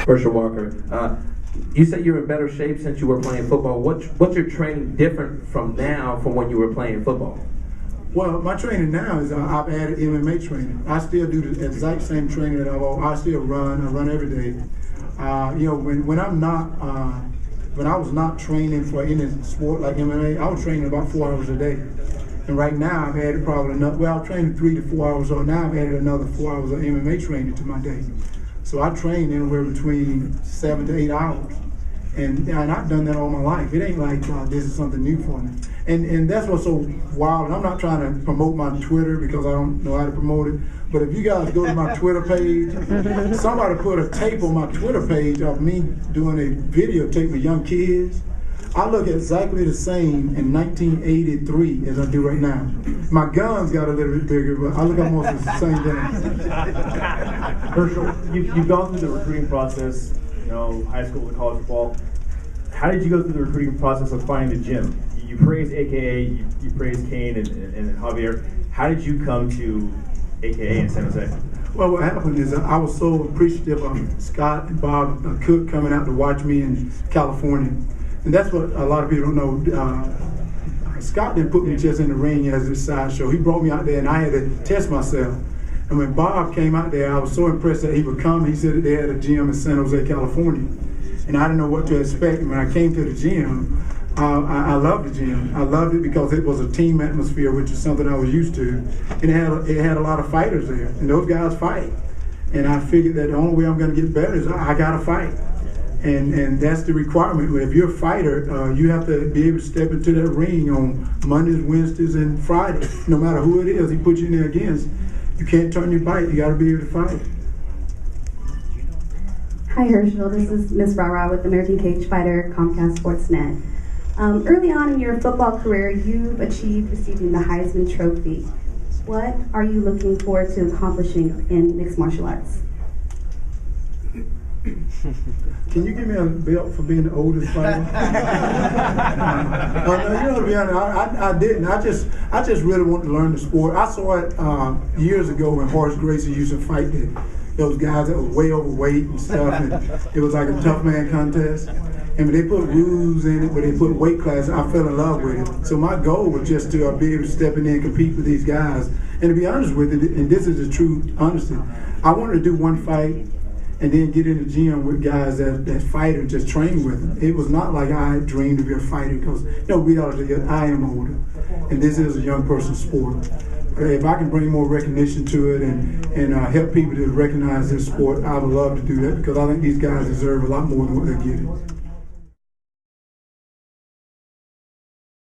Herschel Walker. You said you're in better shape since you were playing football. What's your training different from now from when you were playing football? Well, my training now is I've added MMA training. I still do the exact same training that I still run. I run every day. When I was not training for any sport like MMA, I was training about 4 hours a day. And right now I've added probably enough. Well, I'm training 3 to 4 hours. So now I've added another 4 hours of MMA training to my day. So I train anywhere between 7 to 8 hours. And I've done that all my life. It ain't like this is something new for me. And that's what's so wild. And I'm not trying to promote my Twitter because I don't know how to promote it. But if you guys go to my Twitter page, somebody put a tape on my Twitter page of me doing a videotape with young kids. I look exactly the same in 1983 as I do right now. My guns got a little bit bigger, but I look almost the same thing. Herschel, you've gone through the recruiting process, high school to college football. How did you go through the recruiting process of finding the gym? You praised AKA, you praised Kane and Javier. How did you come to AKA in San Jose? Well, what happened is I was so appreciative of Scott and Bob Cook coming out to watch me in California. And that's what a lot of people don't know. Scott didn't put me just in the ring as a sideshow. He brought me out there and I had to test myself. And when Bob came out there, I was so impressed that he would come. He said that they had a gym in San Jose, California. And I didn't know what to expect. And when I came to the gym, I loved the gym. I loved it because it was a team atmosphere, which is something I was used to. And it had a lot of fighters there. And those guys fight. And I figured that the only way I'm going to get better is I got to fight. And that's the requirement. If you're a fighter, you have to be able to step into that ring on Mondays, Wednesdays, and Fridays. No matter who it is he puts you in there against, you can't turn your bite. You got to be able to fight. Hi Herschel, this is Miss Rara with American Cage Fighter, Comcast Sportsnet. Early on in your football career, you've achieved receiving the Heisman Trophy. What are you looking forward to accomplishing in mixed martial arts? Can you give me a belt for being the oldest fighter? No, to be honest, I didn't. I just really wanted to learn the sport. I saw it years ago when Horace Gracie used to fight those guys that was way overweight and stuff, and it was like a tough man contest. And when they put rules in it, when they put weight classes, I fell in love with it. So my goal was just to be able to step in there and compete with these guys. And to be honest with it, and this is the true honesty, I wanted to do one fight and then get in the gym with guys that fight and just train with them. It was not like I dreamed to be a fighter because, reality, I am older. And this is a young person's sport. If I can bring more recognition to it and help people to recognize this sport, I would love to do that because I think these guys deserve a lot more than what they're getting.